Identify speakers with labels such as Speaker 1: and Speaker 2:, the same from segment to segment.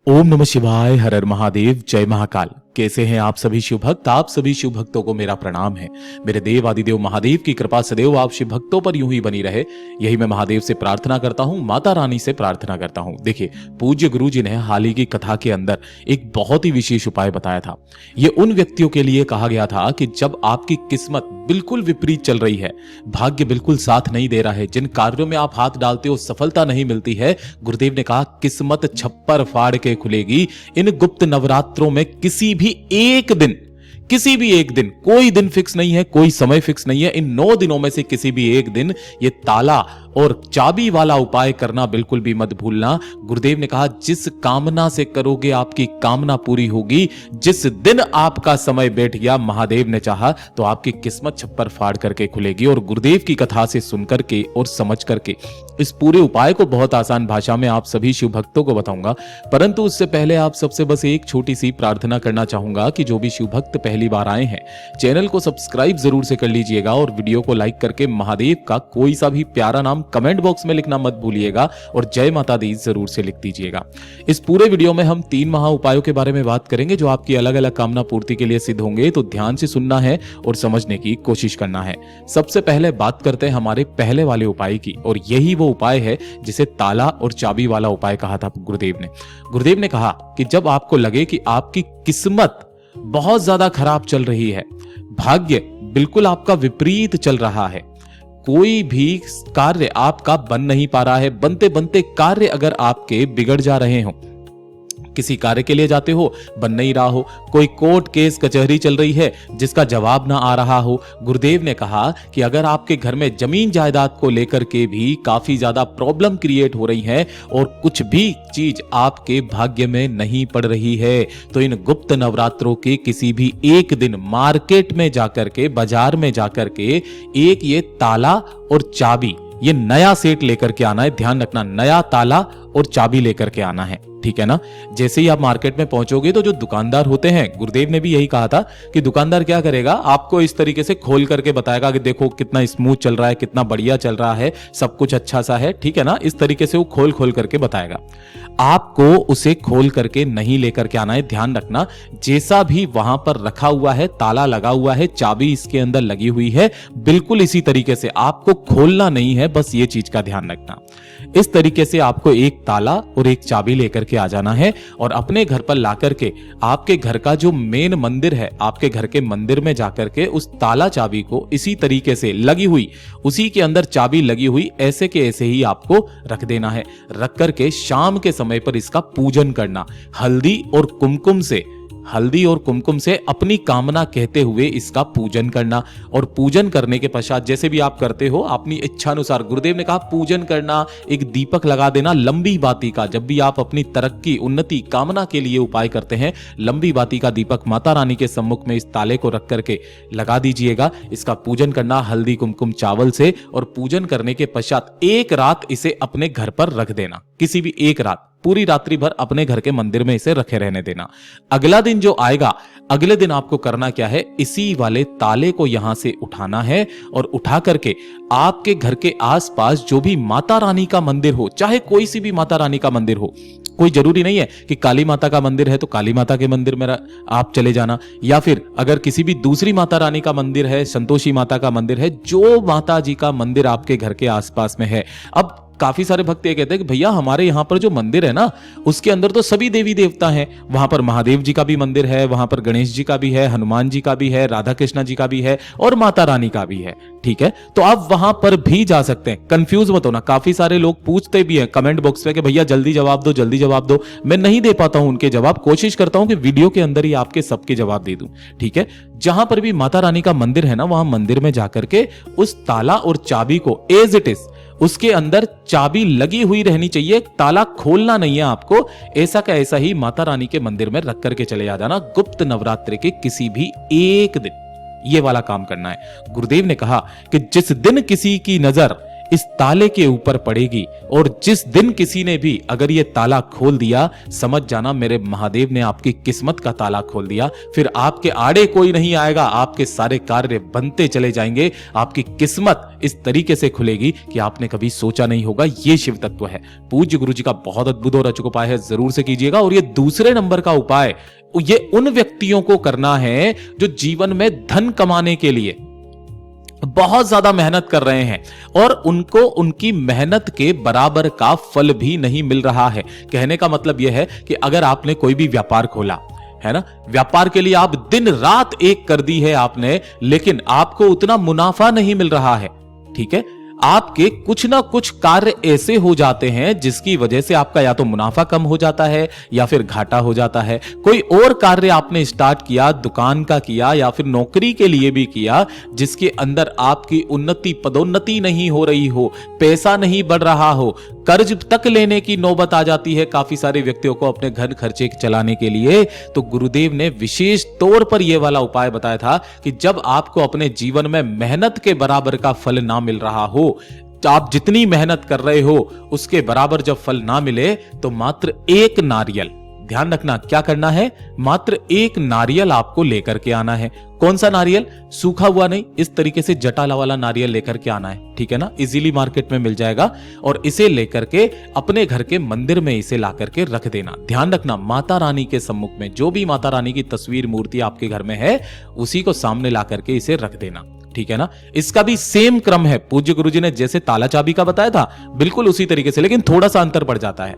Speaker 1: ओम नमः शिवाय, हर हर महादेव, जय महाकाल। कैसे हैं आप सभी शिव भक्त? आप सभी शिव भक्तों को मेरा प्रणाम है। मेरे देव आदिदेव महादेव की कृपा सदैव आप शिव भक्तों पर यूं ही बनी रहे, यही मैं महादेव से प्रार्थना करता हूं, माता रानी से प्रार्थना करता हूं। देखिए, पूज्य गुरु जी ने हाल ही की कथा के अंदर एक बहुत ही विशेष उपाय बताया था। ये उन व्यक्तियों के लिए कहा गया था कि जब आपकी किस्मत बिल्कुल विपरीत चल रही है, भाग्य बिल्कुल साथ नहीं दे रहा है, जिन कार्यों में आप हाथ डालते हो सफलता नहीं मिलती है, गुरुदेव ने कहा किस्मत छप्पर फाड़ के खुलेगी। इन गुप्त नवरात्रों में किसी भी एक दिन, कोई दिन फिक्स नहीं है, कोई समय फिक्स नहीं है, इन 9 दिनों में से किसी भी एक दिन ये ताला और चाबी वाला उपाय करना बिल्कुल भी मत भूलना। गुरुदेव ने कहा जिस कामना से करोगे आपकी कामना पूरी होगी। जिस दिन आपका समय बैठ गया, महादेव ने चाहा तो आपकी किस्मत छप्पर फाड़ करके खुलेगी। और गुरुदेव की कथा से सुनकर के और समझ करके इस पूरे उपाय को बहुत आसान भाषा में आप सभी शिव भक्तों को बताऊंगा, परंतु उससे पहले आप सबसे बस एक छोटी सी प्रार्थना करना चाहूंगा कि जो भी शिव भक्त पहली बार आए हैं, चैनल को सब्सक्राइब जरूर से कर लीजिएगा और वीडियो को लाइक करके महादेव का कोई सा भी प्यारा नाम कमेंट बॉक्स में लिखना मत भूलिएगा और जय माता दी जरूर से लिख दीजिएगा। इस पूरे वीडियो में हम 3 महा उपायों के बारे में बात करेंगे जो आपकी अलग अलग कामना पूर्ति के लिए सिद्ध होंगे, तो ध्यान से सुनना है और समझने की कोशिश करना है। सबसे पहले बात करते हैं हमारे पहले वाले उपाय की, और यही वो उपाय है जिसे ताला और चाबी वाला उपाय कहा था गुरुदेव ने कहा कि जब आपको लगे कि आपकी किस्मत बहुत ज्यादा खराब चल रही है, भाग्य बिल्कुल आपका विपरीत चल रहा है, कोई भी कार्य आपका बन नहीं पा रहा है, बनते बनते कार्य अगर आपके बिगड़ जा रहे हो, किसी कार्य के लिए जाते हो बन नहीं रहा हो, कोई कोर्ट केस कचहरी चल रही है जिसका जवाब ना आ रहा हो, गुरुदेव ने कहा कि अगर आपके घर में जमीन जायदाद को लेकर के भी काफी ज्यादा प्रॉब्लम क्रिएट हो रही है और कुछ भी चीज आपके भाग्य में नहीं पड़ रही है, तो इन गुप्त नवरात्रों के किसी भी एक दिन मार्केट में जाकर के, बाजार में जाकर के एक ये ताला और चाबी, ये नया सेट लेकर के आना है। ध्यान रखना, नया ताला और चाबी लेकर के आना है, ठीक है ना। जैसे ही आप मार्केट में पहुंचोगे तो जो दुकानदार होते हैं, गुरुदेव ने भी यही कहा था कि दुकानदार क्या करेगा, आपको इस तरीके से खोल करके बताएगा कि देखो कितना स्मूथ चल रहा है, कितना बढ़िया चल रहा है, सब कुछ अच्छा सा है, ठीक है ना। इस तरीके से वो खोल खोल करके बताएगा। आपको उसे खोल करके नहीं लेकर के आना है। ध्यान रखना, जैसा भी वहां पर रखा हुआ है, ताला लगा हुआ है, चाबी इसके अंदर लगी हुई है, बिल्कुल इसी तरीके से आपको खोलना नहीं है, बस ये चीज का ध्यान रखना। इस तरीके से आपको एक ताला और एक चाबी लेकर के आ जाना है और अपने घर पर ला करके आपके घर का जो मेन मंदिर है, आपके घर के मंदिर में जाकर के उस ताला चाबी को इसी तरीके से लगी हुई, उसी के अंदर चाबी लगी हुई ऐसे के ऐसे ही आपको रख देना है। रख करके शाम के समय पर इसका पूजन करना, हल्दी और कुमकुम से अपनी कामना कहते हुए इसका पूजन करना। और पूजन करने के पश्चात जैसे भी आप करते हो अपनी इच्छा अनुसार, गुरुदेव ने कहा पूजन करना, एक दीपक लगा देना लंबी बाती का। जब भी आप अपनी तरक्की, उन्नति, कामना के लिए उपाय करते हैं, लंबी बाती का दीपक माता रानी के सम्मुख में इस ताले को रख करके लगा दीजिएगा। इसका पूजन करना हल्दी कुमकुम चावल से, और पूजन करने के पश्चात एक रात इसे अपने घर पर रख देना, किसी भी एक रात, पूरी रात्रि भर अपने घर के मंदिर में इसे रखे रहने देना। अगला दिन जो आएगा, अगले दिन आपको करना क्या है, इसी वाले ताले को यहां से उठाना है और उठा करके आपके घर के आसपास जो भी माता रानी का मंदिर हो, चाहे कोई सी भी माता रानी का मंदिर हो, कोई जरूरी नहीं है कि काली माता का मंदिर है तो काली माता के मंदिर में आप चले जाना, या फिर अगर किसी भी दूसरी माता रानी का मंदिर है, संतोषी माता का मंदिर है, जो माता जी का मंदिर आपके घर के आसपास में है। अब काफी सारे भक्त ये कहते हैं कि भैया हमारे यहाँ पर जो मंदिर है ना, उसके अंदर तो सभी देवी देवता हैं, वहां पर महादेव जी का भी मंदिर है, वहां पर गणेश जी का भी है, हनुमान जी का भी है, राधा कृष्णा जी का भी है और माता रानी का भी है, ठीक है। तो आप वहां पर भी जा सकते हैं, कंफ्यूज मत होना। काफी सारे लोग पूछते भी हैं कमेंट बॉक्स में कि भैया जल्दी जवाब दो, जल्दी जवाब दो। मैं नहीं दे पाता हूं उनके जवाब, कोशिश करता हूं कि वीडियो के अंदर ही आपके सबके जवाब दे दूं, ठीक है। जहां पर भी माता रानी का मंदिर है ना, वहां मंदिर में जाकर के उस ताला और चाबी को एज इट इज, उसके अंदर चाबी लगी हुई रहनी चाहिए, ताला खोलना नहीं है आपको, ऐसा का ऐसा ही माता रानी के मंदिर में रख करके चले आ जाना। गुप्त नवरात्रि के किसी भी एक दिन ये वाला काम करना है। गुरुदेव ने कहा कि जिस दिन किसी की नजर इस ताले के ऊपर पड़ेगी, और जिस दिन किसी ने भी अगर ये ताला खोल दिया, समझ जाना मेरे महादेव ने आपकी किस्मत का ताला खोल दिया। फिर आपके आड़े कोई नहीं आएगा, आपके सारे कार्य बनते चले जाएंगे, आपकी किस्मत इस तरीके से खुलेगी कि आपने कभी सोचा नहीं होगा। ये शिव तत्व है। पूज्य गुरु जी का बहुत अद्भुत और अचूक उपाय है, जरूर से कीजिएगा। और ये दूसरे नंबर का उपाय ये उन व्यक्तियों को करना है जो जीवन में धन कमाने के लिए बहुत ज्यादा मेहनत कर रहे हैं और उनको उनकी मेहनत के बराबर का फल भी नहीं मिल रहा है। कहने का मतलब यह है कि अगर आपने कोई भी व्यापार खोला है ना, व्यापार के लिए आप दिन रात एक कर दी है आपने, लेकिन आपको उतना मुनाफा नहीं मिल रहा है। ठीक है, आपके कुछ ना कुछ कार्य ऐसे हो जाते हैं जिसकी वजह से आपका या तो मुनाफा कम हो जाता है या फिर घाटा हो जाता है। कोई और कार्य आपने स्टार्ट किया, दुकान का किया या फिर नौकरी के लिए भी किया, जिसके अंदर आपकी उन्नति पदोन्नति नहीं हो रही हो, पैसा नहीं बढ़ रहा हो, कर्ज तक लेने की नौबत आ जाती है काफी सारे व्यक्तियों को अपने घर खर्चे चलाने के लिए। तो गुरुदेव ने विशेष तौर पर यह वाला उपाय बताया था कि जब आपको अपने जीवन में मेहनत के बराबर का फल ना मिल रहा हो, आप जितनी मेहनत कर रहे हो उसके बराबर जब फल ना मिले, तो मात्र एक नारियल, ध्यान रखना क्या करना है, मात्र एक नारियल आपको लेकर के आना है। कौन सा नारियल? सूखा हुआ नहीं, इस तरीके से जटाला वाला नारियल लेकर के आना है। ठीक है ना, इजीली मार्केट में मिल जाएगा। और इसे लेकर के अपने घर के मंदिर में इसे ला करके रख देना। ध्यान रखना, माता रानी के सम्मुख में, जो भी माता रानी की तस्वीर मूर्ति आपके घर में है उसी को सामने ला करके इसे रख देना। ठीक है ना, इसका भी सेम क्रम है। पूज्य गुरुजी ने जैसे ताला चाबी का बताया था बिल्कुल उसी तरीके से, लेकिन थोड़ा सा अंतर पड़ जाता है।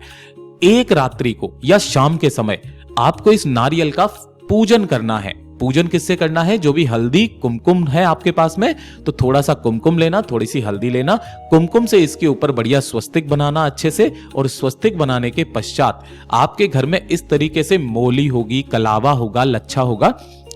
Speaker 1: एक रात्रि को या शाम के समय आपको इस नारियल का पूजन करना है। पूजन किससे करना है? जो भी हल्दी कुमकुम है आपके पास में, तो थोड़ा सा कुमकुम लेना, थोड़ी सी हल्दी लेना, कुमकुम से इसके ऊपर बढ़िया स्वस्तिक बनाना अच्छे से। और स्वस्तिक बनाने के पश्चात आपके घर में इस तरीके से मोली होगी, कलावा होगा, लच्छा होगा,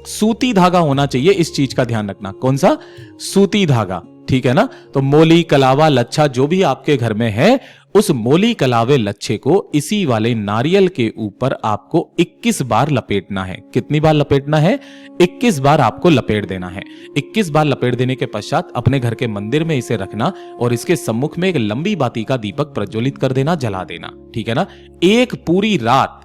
Speaker 1: सूती धागा होना चाहिए। इस चीज का ध्यान रखना। कौन सा? सूती धागा। ठीक है ना, तो मोली, कलावा, लच्छा जो भी आपके घर में है, उस मोली, कलावे, लच्छे को इसी वाले नारियल के ऊपर आपको 21 बार लपेटना है। कितनी बार लपेटना है? 21 बार आपको लपेट देना है। 21 बार लपेट देने के पश्चात अपने घर के मंदिर में इसे रखना और इसके सम्मुख में एक लंबी बाती का दीपक प्रज्वलित कर देना, जला देना। ठीक है ना, एक पूरी रात,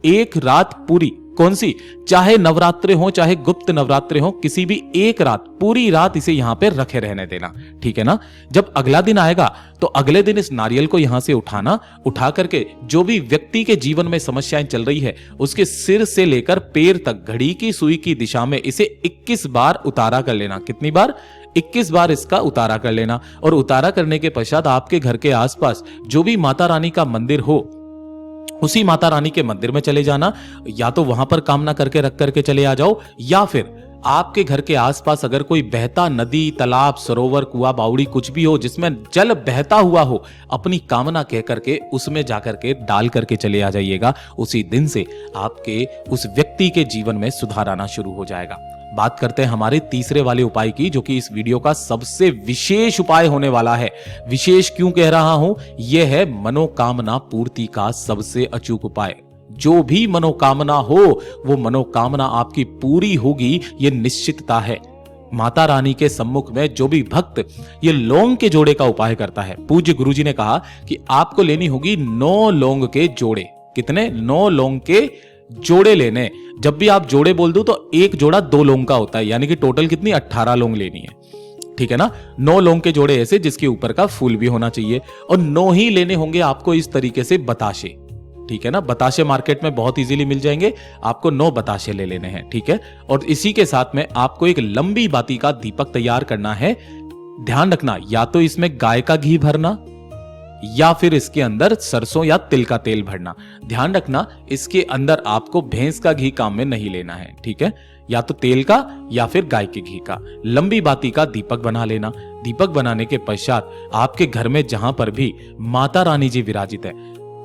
Speaker 1: एक रात पूरी, कौन सी, चाहे नवरात्रे हो चाहे गुप्त नवरात्रे हो, किसी भी एक रात, पूरी रात इसे यहां पे रखे रहने देना। ठीक है ना, जब अगला दिन आएगा तो अगले दिन इस नारियल को यहां से उठाना, उठा करके जो भी व्यक्ति के जीवन में समस्याएं चल रही है उसके सिर से लेकर पैर तक घड़ी की सुई की दिशा में इसे 21 बार उतारा कर लेना। कितनी बार? 21 बार इसका उतारा कर लेना। और उतारा करने के पश्चात आपके घर के आसपास जो भी माता रानी का मंदिर हो उसी माता रानी के मंदिर में चले जाना, या तो वहां पर कामना करके रख करके चले आ जाओ, या फिर आपके घर के आसपास अगर कोई बहता नदी, तालाब, सरोवर, कुआं, बावड़ी कुछ भी हो जिसमें जल बहता हुआ हो, अपनी कामना कह करके उसमें जाकर के डाल करके चले आ जाइएगा। उसी दिन से आपके उस व्यक्ति के जीवन में सुधार आना शुरू हो जाएगा। बात करते हैं हमारे तीसरे वाले उपाय की, जो कि इस वीडियो का सबसे विशेष उपाय होने वाला है। विशेष क्यों कह रहा हूं? यह है मनोकामना पूर्ति का सबसे अचूक उपाय। जो भी मनोकामना हो वो मनोकामना आपकी पूरी होगी, ये निश्चितता है। माता रानी के सम्मुख में जो भी भक्त ये लौंग के जोड़े का उपाय करता है, पूज्य गुरुजी ने कहा कि आपको लेनी होगी 9 लौंग के जोड़े। कितने? 9 लौंग के जोड़े लेने। जब भी आप जोड़े बोल दो तो एक जोड़ा 2 लौंग का होता है, यानी कि टोटल कितनी? 18 लौंग लेनी है। ठीक है ना, 9 लौंग के जोड़े ऐसे जिसके ऊपर का फूल भी होना चाहिए। और 9 ही लेने होंगे आपको इस तरीके से बताशे। ठीक है ना, बताशे मार्केट में बहुत इजीली मिल जाएंगे, आपको 9 बताशे ले लेने हैं। ठीक है, और इसी के साथ में आपको एक लंबी बाती का दीपक तैयार करना है। ध्यान रखना, या तो इसमें गाय का घी भरना या फिर इसके अंदर सरसों या तिल का तेल भरना। ध्यान रखना, इसके अंदर आपको भैंस का घी काम में नहीं लेना है। ठीक है, या तो तेल का या फिर गाय के घी का। लंबी बाती का दीपक बना लेना। दीपक बनाने के पश्चात आपके घर में जहां पर भी माता रानी जी विराजित है,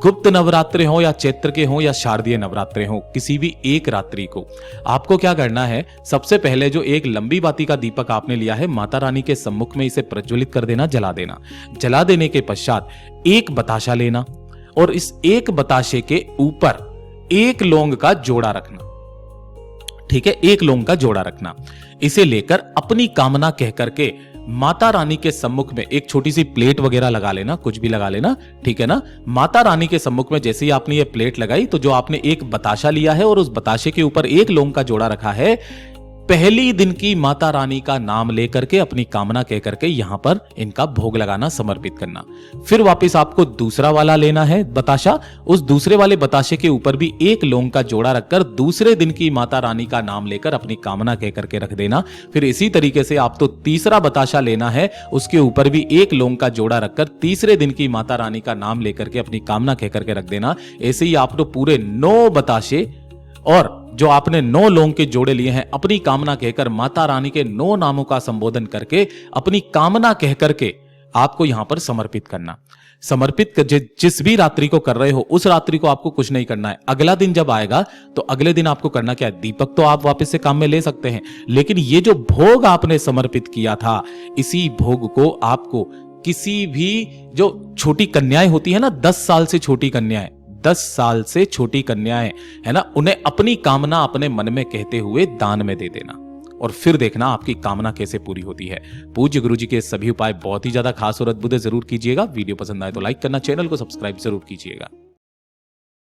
Speaker 1: गुप्त नवरात्रे हो या चैत्र के हो या शारदीय नवरात्रे हो, किसी भी एक रात्रि को आपको क्या करना है? सबसे पहले जो एक लंबी बाती का दीपक आपने लिया है, माता रानी के सम्मुख में इसे प्रज्वलित कर देना, जला देना। जला देने के पश्चात एक बताशा लेना और इस एक बताशे के ऊपर 1 लौंग का जोड़ा रखना। ठीक है, 1 लौंग का जोड़ा रखना। इसे लेकर अपनी कामना कह करके माता रानी के सम्मुख में एक छोटी सी प्लेट वगैरह लगा लेना, कुछ भी लगा लेना, ठीक है ना। माता रानी के सम्मुख में जैसे ही आपने ये प्लेट लगाई तो जो आपने एक बताशा लिया है और उस बताशे के ऊपर एक लौंग का जोड़ा रखा है, पहली दिन की माता रानी का नाम लेकर के अपनी कामना कह करके यहां पर इनका भोग लगाना, समर्पित करना। फिर वापस आपको दूसरा वाला लेना है बताशा, उस दूसरे वाले बताशे के ऊपर भी एक लौंग का जोड़ा रखकर दूसरे दिन की माता रानी का नाम लेकर अपनी कामना कह करके रख देना। फिर इसी तरीके से आप तो तीसरा बताशा लेना है, उसके ऊपर भी एक लौंग का जोड़ा रखकर तीसरे दिन की माता रानी का नाम लेकर के अपनी कामना कह करके रख देना। ऐसे ही आप तो पूरे 9 बताशे और जो आपने 9 लौंग के जोड़े लिए हैं, अपनी कामना कहकर माता रानी के 9 नामों का संबोधन करके अपनी कामना कह करके आपको यहां पर समर्पित करना। समर्पित जिस भी रात्रि को कर रहे हो उस रात्रि को आपको कुछ नहीं करना है। अगला दिन जब आएगा तो अगले दिन आपको करना क्या है, दीपक तो आप वापस से काम में ले सकते हैं, लेकिन ये जो भोग आपने समर्पित किया था, इसी भोग को आपको किसी भी जो छोटी कन्याएं होती है ना, 10 साल से छोटी कन्याएं, 10 साल से छोटी कन्याएं है ना, उन्हें अपनी कामना अपने मन में कहते हुए दान में दे देना और फिर देखना आपकी कामना कैसे पूरी होती है। पूज्य गुरु जी के सभी उपाय बहुत ही ज्यादा खास और अद्भुत है, जरूर कीजिएगा। वीडियो पसंद आए तो लाइक करना, चैनल को सब्सक्राइब जरूर कीजिएगा।